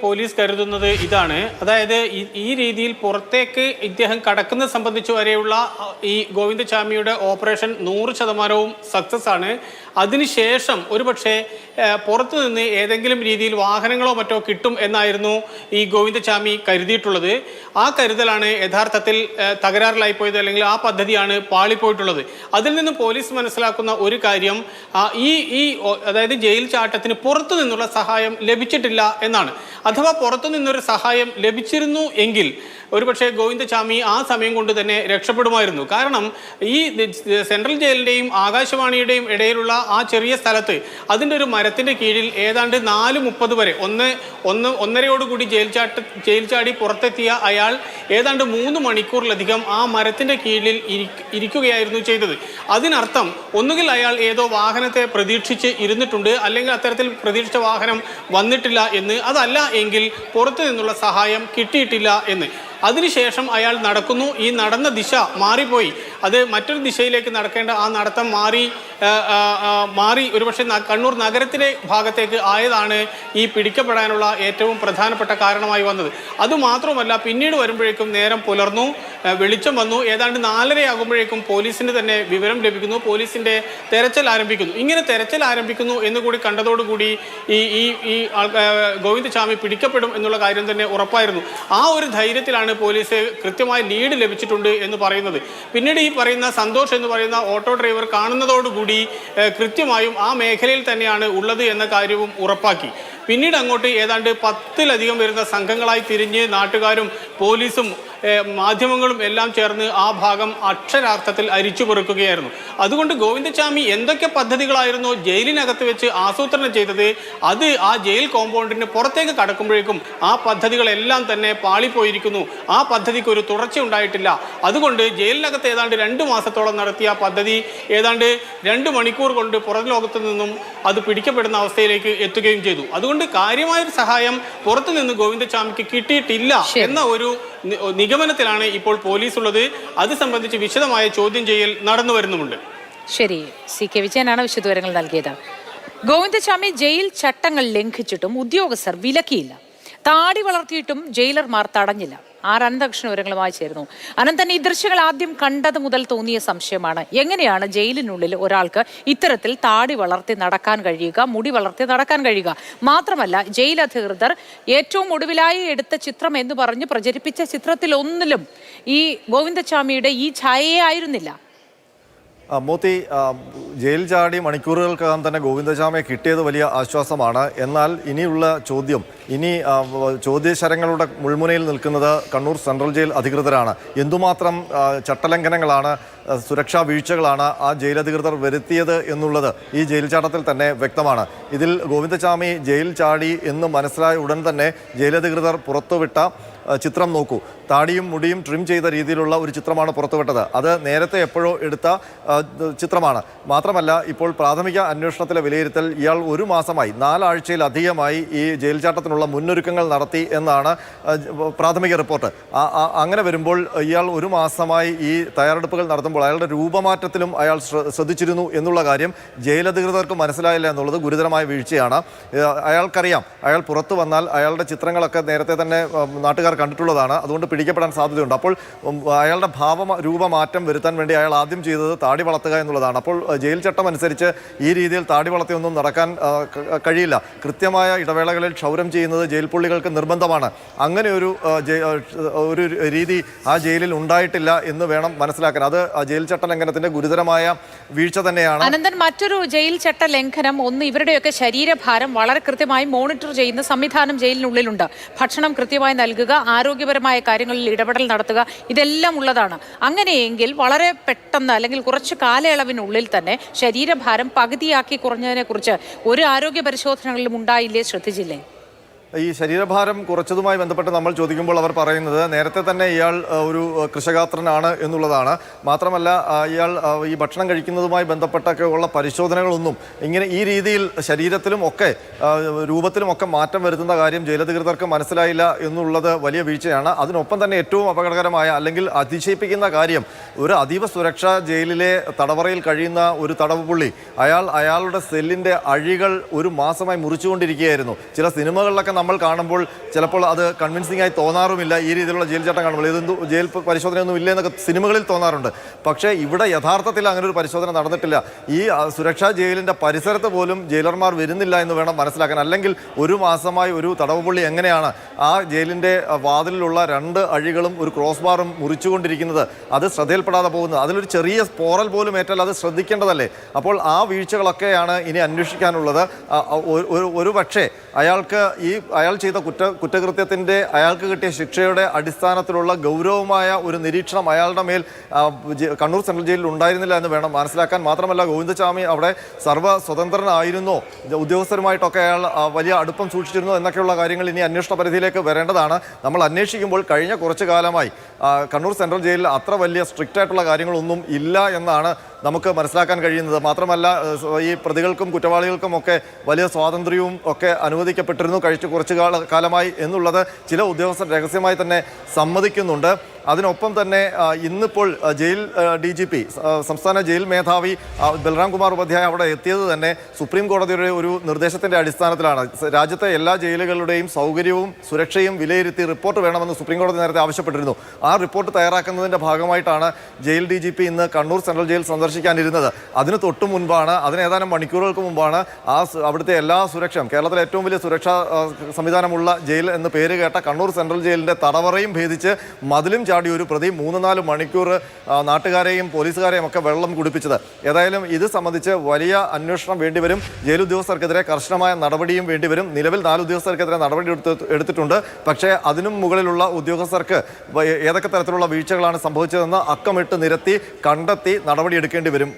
Police കരുതുന്നത് ഇതാണ്, അതായത് ഈ രീതിയിൽ പുറത്തേക്ക് ഇദ്ദേഹം കടക്കുന്നത് സംബന്ധിച്ച് വരെയുള്ള ഈ ഗോവിന്ദചാമിയുടെ ഓപ്പറേഷൻ 100% സക്സസ് ആണ്. അതിനുശേഷം ഒരുപക്ഷെ പുറത്തുനിന്ന് ഏതെങ്കിലും രീതിയിൽ വാഹനങ്ങളോ മറ്റോ കിട്ടും എന്നായിരുന്നു ഈ ഗോവിന്ദചാമി കരുതിയിട്ടുള്ളത്. ആ കരുതലാണ് യഥാർത്ഥത്തിൽ തകരാറിലായി പോയത്, അല്ലെങ്കിൽ ആ പദ്ധതിയാണ് പാളിപ്പോയിട്ടുള്ളത്. അതിൽ നിന്ന് പോലീസ് മനസ്സിലാക്കുന്ന ഒരു കാര്യം അതായത് ജയിൽ ചാട്ടത്തിന് പുറത്തു നിന്നുള്ള സഹായം ലഭിച്ചിട്ടില്ല എന്നാണ്. അഥവാ പുറത്തു നിന്നൊരു സഹായം ലഭിച്ചിരുന്നു എങ്കിൽ ഒരുപക്ഷെ ഗോവിന്ദചാമി ആ സമയം കൊണ്ട് തന്നെ രക്ഷപ്പെടുമായിരുന്നു. കാരണം ഈ സെൻട്രൽ ജയിലിൻ്റെയും ആകാശവാണിയുടെയും ഇടയിലുള്ള ആ ചെറിയ സ്ഥലത്ത് അതിൻ്റെ ഒരു മരത്തിൻ്റെ കീഴിൽ ഏതാണ്ട് 4:30 വരെ 1:30 ജയിൽ ചാടി പുറത്തെത്തിയ അയാൾ ഏതാണ്ട് 3 മണിക്കൂറിലധികം ആ മരത്തിൻ്റെ കീഴിൽ ഇരിക്കുകയായിരുന്നു ചെയ്തത്. അതിനർത്ഥം ഒന്നുകിൽ അയാൾ ഏതോ വാഹനത്തെ പ്രതീക്ഷിച്ച് ഇരുന്നിട്ടുണ്ട്, അല്ലെങ്കിൽ അത്തരത്തിൽ പ്രതീക്ഷിച്ച വാഹനം വന്നിട്ടില്ല എന്ന്, അതല്ല എങ്കിൽ പുറത്തു നിന്നുള്ള സഹായം കിട്ടിയിട്ടില്ല എന്ന്. അതിനുശേഷം അയാൾ നടക്കുന്നു. ഈ നടന്ന ദിശ മാറിപ്പോയി. അത് മറ്റൊരു ദിശയിലേക്ക് നടക്കേണ്ട ആ നടത്തം മാറി ഒരുപക്ഷെ കണ്ണൂർ നഗരത്തിലെ ഭാഗത്തേക്ക് ആയതാണ് ഈ പിടിക്കപ്പെടാനുള്ള ഏറ്റവും പ്രധാനപ്പെട്ട കാരണമായി വന്നത്. അതുമാത്രമല്ല, പിന്നീട് വരുമ്പോഴേക്കും നേരം പുലർന്നു, വെളിച്ചം വന്നു. ഏതാണ്ട് 4:30 ആകുമ്പോഴേക്കും പോലീസിന് തന്നെ വിവരം ലഭിക്കുന്നു, പോലീസിൻ്റെ തെരച്ചിൽ ആരംഭിക്കുന്നു. ഇങ്ങനെ തെരച്ചിൽ ആരംഭിക്കുന്നു എന്നുകൂടി കണ്ടതോടുകൂടി ഈ ഗോവിന്ദചാമി പിടിക്കപ്പെടും എന്നുള്ള കാര്യം തന്നെ ഉറപ്പായിരുന്നു. ആ ഒരു ധൈര്യത്തിലാണ് പോലീസ് കൃത്യമായ ലീഡ് ലഭിച്ചിട്ടുണ്ട് എന്ന് പറയുന്നത്. പിന്നീട് ഈ പറയുന്ന സന്തോഷ് എന്ന് പറയുന്ന ഓട്ടോ ഡ്രൈവർ കാണുന്നതോടുകൂടി കൃത്യമായും ആ മേഖലയിൽ തന്നെയാണ് ഉള്ളത് എന്ന കാര്യവും ഉറപ്പാക്കി. പിന്നീട് അങ്ങോട്ട് ഏതാണ്ട് 10-ലധികം വരുന്ന സംഘങ്ങളായി തിരിഞ്ഞ് നാട്ടുകാരും പോലീസും മാധ്യമങ്ങളും എല്ലാം ചേർന്ന് ആ ഭാഗം അക്ഷരാർത്ഥത്തിൽ അരിച്ചു പെറുക്കുകയായിരുന്നു. അതുകൊണ്ട് ഗോവിന്ദചാമി എന്തൊക്കെ പദ്ധതികളായിരുന്നോ ജയിലിനകത്ത് വെച്ച് ആസൂത്രണം ചെയ്തത്, അത് ആ ജയിൽ കോമ്പൗണ്ടിന് പുറത്തേക്ക് കടക്കുമ്പോഴേക്കും ആ പദ്ധതികളെല്ലാം തന്നെ പാളിപ്പോയിരിക്കുന്നു. ആ പദ്ധതിക്ക് ഒരു തുടർച്ച ഉണ്ടായിട്ടില്ല. അതുകൊണ്ട് ജയിലിനകത്ത് ഏതാണ്ട് 2 മാസത്തോളം നടത്തിയ പദ്ധതി ഏതാണ്ട് 2 മണിക്കൂർ കൊണ്ട് പുറം ലോകത്തു നിന്നും അത് പിടിക്കപ്പെടുന്ന അവസ്ഥയിലേക്ക് എത്തുകയും ചെയ്തു. അതുകൊണ്ട് കാര്യമായൊരു സഹായം പുറത്തു നിന്ന് ഗോവിന്ദചാമിക്ക് കിട്ടിയിട്ടില്ല എന്ന ഒരു നിഗമനത്തിലാണ് ഇപ്പോൾ പോലീസ് ഉള്ളത്. അത് സംബന്ധിച്ച് വിശദമായ ചോദ്യം ചെയ്യൽ നടന്നു വരുന്നുമുണ്ട്. ശരി, CK വിജയനാണ് വിശദവിവരങ്ങൾ നൽകിയത്. ഗോവിന്ദചാമി ജയിൽ ചട്ടങ്ങൾ ലംഘിച്ചിട്ടും ഉദ്യോഗസ്ഥർ വിലക്കിയില്ല, താടി വളർത്തിയിട്ടും ജയിലർമാർ തടഞ്ഞില്ല. അനന്തകൃഷ്ണ വിവരങ്ങളുമായി ചേരുന്നു. അനന്തൻ, ഈ ദൃശ്യങ്ങൾ ആദ്യം കണ്ടത് മുതൽ തോന്നിയ സംശയമാണ്, എങ്ങനെയാണ് ജയിലിനുള്ളിൽ ഒരാൾക്ക് ഇത്തരത്തിൽ താടി വളർത്തി നടക്കാൻ കഴിയുക, മുടി വളർത്തി നടക്കാൻ കഴിയുക? മാത്രമല്ല, ജയിൽ അധികൃതർ ഏറ്റവും ഒടുവിലായി എടുത്ത ചിത്രം എന്ന് പറഞ്ഞ് പ്രചരിപ്പിച്ച ചിത്രത്തിലൊന്നിലും ഈ ഗോവിന്ദചാമിയുടെ ഈ ഛായയെ ആയിരുന്നില്ല. മോത്തി, ജയിൽ ചാടി മണിക്കൂറുകൾക്കകം തന്നെ ഗോവിന്ദചാമിയെ കിട്ടിയത് വലിയ ആശ്വാസമാണ്. എന്നാൽ ഇനിയുള്ള ചോദ്യം, ചോദ്യശരങ്ങളുടെ മുൾമുനയിൽ നിൽക്കുന്നത് കണ്ണൂർ സെൻട്രൽ ജയിൽ അധികൃതരാണ്. എന്തുമാത്രം ചട്ടലംഘനങ്ങളാണ്, സുരക്ഷാ വീഴ്ചകളാണ് ആ ജയിലധികൃതർ വരുത്തിയത് എന്നുള്ളത് ഈ ജയിൽ ചാട്ടത്തിൽ തന്നെ വ്യക്തമാണ്. ഇതിൽ ഗോവിന്ദചാമി ജയിൽ ചാടി എന്ന് മനസ്സിലായ ഉടൻ തന്നെ ജയിലധികൃതർ പുറത്തുവിട്ട ചിത്രം നോക്കൂ. താടിയും മുടിയും ട്രിം ചെയ്ത രീതിയിലുള്ള ഒരു ചിത്രമാണ് പുറത്തുവിട്ടത്. അത് നേരത്തെ എപ്പോഴോ എടുത്ത ചിത്രമാണ്. മാത്രമല്ല, ഇപ്പോൾ പ്രാഥമിക അന്വേഷണത്തിലെ വിലയിരുത്തൽ ഇയാൾ 1 മാസമായി, 4 ആഴ്ചയിലധികമായി ഈ ജയിൽ ചാട്ടത്തിനുള്ള മുന്നൊരുക്കങ്ങൾ നടത്തി എന്നാണ് പ്രാഥമിക റിപ്പോർട്ട്. അങ്ങനെ വരുമ്പോൾ ഇയാൾ 1 മാസമായി ഈ തയ്യാറെടുപ്പുകൾ നടത്തുമ്പോൾ അയാളുടെ രൂപമാറ്റത്തിലും അയാൾ ശ്രദ്ധിച്ചിരുന്നു എന്നുള്ള കാര്യം ജയിലധികൃതർക്ക് മനസ്സിലായില്ല എന്നുള്ളത് ഗുരുതരമായ വീഴ്ചയാണ്. അയാൾക്കറിയാം, അയാൾ പുറത്തു വന്നാൽ അയാളുടെ ചിത്രങ്ങളൊക്കെ നേരത്തെ തന്നെ നാട്ടുകാർ കണ്ടിട്ടുള്ളതാണ്. അതുകൊണ്ട് പിടിക്കപ്പെടാൻ സാധ്യതയുണ്ട്. അപ്പോൾ അയാളുടെ രൂപമാറ്റം വരുത്താൻ വേണ്ടി അയാൾ ആദ്യം ചെയ്തത് താടി വളർത്തുക എന്നുള്ളതാണ്. അപ്പോൾ ജയിൽ ചട്ടം അനുസരിച്ച് ഈ രീതിയിൽ താടി വളർത്തിയൊന്നും നടക്കാൻ കഴിയില്ല. കൃത്യമായ ഇടവേളകളിൽ ക്ഷൗരം ചെയ്യുന്നത് ജയിൽ പുള്ളികൾക്ക് നിർബന്ധമാണ്. അങ്ങനെ ഒരു രീതി ആ ജയിലിൽ ഉണ്ടായിട്ടില്ല എന്ന് വേണം മനസ്സിലാക്കാൻ. അത് ജയിൽ ചട്ട ലംഘനത്തിന്റെ ഗുരുതരമായ വീഴ്ച തന്നെയാണ്. അനന്തൻ, മറ്റൊരു ജയിൽ ചട്ട ലംഘനം, ഒന്ന് ഇവരുടെയൊക്കെ ശരീരഭാരം വളരെ കൃത്യമായി മോണിറ്റർ ചെയ്യുന്ന സംവിധാനം ജയിലിനുള്ളിലുണ്ട്. ഭക്ഷണം കൃത്യമായി നൽകുക, ആരോഗ്യപരമായ കാര്യങ്ങളിൽ ഇടപെടൽ നടത്തുക, ഇതെല്ലാം ഉള്ളതാണ്. അങ്ങനെയെങ്കിൽ വളരെ പെട്ടെന്ന് അല്ലെങ്കിൽ കുറച്ച് കാലയളവിനുള്ളിൽ തന്നെ ശരീരഭാരം പകുതിയാക്കി കുറഞ്ഞതിനെ കുറിച്ച് ഒരു ആരോഗ്യ പരിശോധനകളിലും ഉണ്ടായില്ലേ, ശ്രദ്ധിച്ചില്ലേ? ഈ ശരീരഭാരം കുറച്ചതുമായി ബന്ധപ്പെട്ട് നമ്മൾ ചോദിക്കുമ്പോൾ അവർ പറയുന്നത് നേരത്തെ തന്നെ ഇയാൾ ഒരു കൃശഗാത്രനാണ് എന്നുള്ളതാണ്. മാത്രമല്ല, ഇയാൾ ഈ ഭക്ഷണം കഴിക്കുന്നതുമായി ബന്ധപ്പെട്ടൊക്കെ ഉള്ള പരിശോധനകളൊന്നും ഇങ്ങനെ ഈ രീതിയിൽ ശരീരത്തിലും ഒക്കെ രൂപത്തിലും ഒക്കെ മാറ്റം വരുത്തുന്ന കാര്യം ജയിലധികൃതർക്ക് മനസ്സിലായില്ല എന്നുള്ളത് വലിയ വീഴ്ചയാണ്. അതിനൊപ്പം തന്നെ ഏറ്റവും അപകടകരമായ അല്ലെങ്കിൽ അതിശയിപ്പിക്കുന്ന കാര്യം, ഒരു അതീവ സുരക്ഷാ ജയിലിലെ തടവറയിൽ കഴിയുന്ന ഒരു തടവ് പുള്ളി അയാളുടെ സെല്ലിൻ്റെ അഴികൾ 1 മാസമായി മുറിച്ചുകൊണ്ടിരിക്കുകയായിരുന്നു. ചില സിനിമകളിലൊക്കെ നമ്മൾ കാണുമ്പോൾ ചിലപ്പോൾ അത് കൺവിൻസിംഗ് ആയി തോന്നാറുമില്ല. ഈ രീതിയിലുള്ള ജയിൽ ചട്ടം കാണുമ്പോൾ ഇതെന്തു ജയിൽ പരിശോധനയൊന്നും ഇല്ല എന്നൊക്കെ സിനിമകളിൽ തോന്നാറുണ്ട്. പക്ഷേ ഇവിടെ യഥാർത്ഥത്തിൽ അങ്ങനെ ഒരു പരിശോധന നടന്നിട്ടില്ല. ഈ സുരക്ഷാ ജയിലിൻ്റെ പരിസരത്ത് പോലും ജയിലർമാർ വരുന്നില്ല എന്ന് വേണം മനസ്സിലാക്കാൻ. അല്ലെങ്കിൽ ഒരു മാസമായി ഒരു തടവുപുള്ളി എങ്ങനെയാണ് ആ ജയിലിൻ്റെ വാതിലിലുള്ള 2 അഴികളും ഒരു ക്രോസ് ബാറും മുറിച്ചുകൊണ്ടിരിക്കുന്നത്? അത് ശ്രദ്ധയിൽപ്പെടാതെ പോകുന്നത്. അതിലൊരു ചെറിയ പോറൽ പോലും ഏറ്റാൽ അത് ശ്രദ്ധിക്കേണ്ടതല്ലേ? അപ്പോൾ ആ വീഴ്ചകളൊക്കെയാണ് ഇനി അന്വേഷിക്കാനുള്ളത്. ഒരു പക്ഷേ അയാൾ ചെയ്ത കുറ്റകൃത്യത്തിൻ്റെ അയാൾക്ക് കിട്ടിയ ശിക്ഷയുടെ അടിസ്ഥാനത്തിലുള്ള ഗൗരവമായ ഒരു നിരീക്ഷണം അയാളുടെ മേൽ കണ്ണൂർ സെൻട്രൽ ജയിലിൽ ഉണ്ടായിരുന്നില്ല എന്ന് വേണം മനസ്സിലാക്കാൻ. മാത്രമല്ല ഗോവിന്ദചാമി അവിടെ സർവ്വസ്വതന്ത്രനായിരുന്നോ, ഉദ്യോഗസ്ഥരുമായിട്ടൊക്കെ അയാൾ വലിയ അടുപ്പം സൂക്ഷിച്ചിരുന്നു എന്നൊക്കെയുള്ള കാര്യങ്ങൾ ഇനി അന്വേഷണ പരിധിയിലേക്ക് വരേണ്ടതാണ്. നമ്മൾ അന്വേഷിക്കുമ്പോൾ കഴിഞ്ഞ കുറച്ചു കാലമായി കണ്ണൂർ സെൻട്രൽ ജയിലിൽ അത്ര വലിയ സ്ട്രിക്റ്റ് ആയിട്ടുള്ള കാര്യങ്ങളൊന്നും ഇല്ല എന്നാണ് നമുക്ക് മനസ്സിലാക്കാൻ കഴിയുന്നത്. മാത്രമല്ല ഈ പ്രതികൾക്കും കുറ്റവാളികൾക്കും ഒക്കെ വലിയ സ്വാതന്ത്ര്യവും ഒക്കെ അനുവദിക്കപ്പെട്ടിരുന്നു കുറച്ചു കാലമായി എന്നുള്ളത് ചില ഉദ്യോഗസ്ഥർ രഹസ്യമായി തന്നെ സമ്മതിക്കുന്നുണ്ട്. അതിനൊപ്പം തന്നെ ഇന്നിപ്പോൾ ജയിൽ DGP സംസ്ഥാന ജയിൽ മേധാവി ബൽറാം കുമാർ ഉപാധ്യായ അവിടെ എത്തിയത് തന്നെ സുപ്രീം കോടതിയുടെ ഒരു നിർദ്ദേശത്തിൻ്റെ അടിസ്ഥാനത്തിലാണ്. രാജ്യത്തെ എല്ലാ ജയിലുകളുടെയും സൗകര്യവും സുരക്ഷയും വിലയിരുത്തി റിപ്പോർട്ട് വേണമെന്ന് സുപ്രീം കോടതി നേരത്തെ ആവശ്യപ്പെട്ടിരുന്നു. ആ റിപ്പോർട്ട് തയ്യാറാക്കുന്നതിൻ്റെ ഭാഗമായിട്ടാണ് ജയിൽ DGP ഇന്ന് കണ്ണൂർ സെൻട്രൽ ജയിൽ സന്ദർശിക്കാനിരുന്നത്. അതിന് തൊട്ടു മുൻപാണ്, അതിന് ഏതാനും മണിക്കൂറുകൾക്ക് മുമ്പാണ് അവിടുത്തെ എല്ലാ സുരക്ഷയും, കേരളത്തിലെ ഏറ്റവും വലിയ സുരക്ഷാ സംവിധാനമുള്ള ജയിൽ എന്ന് പേര് കേട്ട കണ്ണൂർ സെൻട്രൽ ജയിലിൻ്റെ തടവറയും ഭേദിച്ച് മതിലും ചാടി ഒരു പ്രതി 3-4 മണിക്കൂർ നാട്ടുകാരെയും പോലീസുകാരെയും ഒക്കെ വെള്ളം കുടിപ്പിച്ചത്. ഏതായാലും ഇത് സംബന്ധിച്ച് വലിയ അന്വേഷണം വേണ്ടിവരും. ജയിൽ ഉദ്യോഗസ്ഥർക്കെതിരെ കർശനമായ നടപടിയും വേണ്ടിവരും. നിലവിൽ 4 ഉദ്യോഗസ്ഥർക്കെതിരെ നടപടി എടുത്തിട്ടുണ്ട്. പക്ഷേ അതിനും മുകളിലുള്ള ഉദ്യോഗസ്ഥർക്ക് ഏതൊക്കെ തരത്തിലുള്ള വീഴ്ചകളാണ് സംഭവിച്ചതെന്ന് അക്കമിട്ട് നിരത്തി കണ്ടെത്തി നടപടിയെടുക്കേണ്ടി വരും.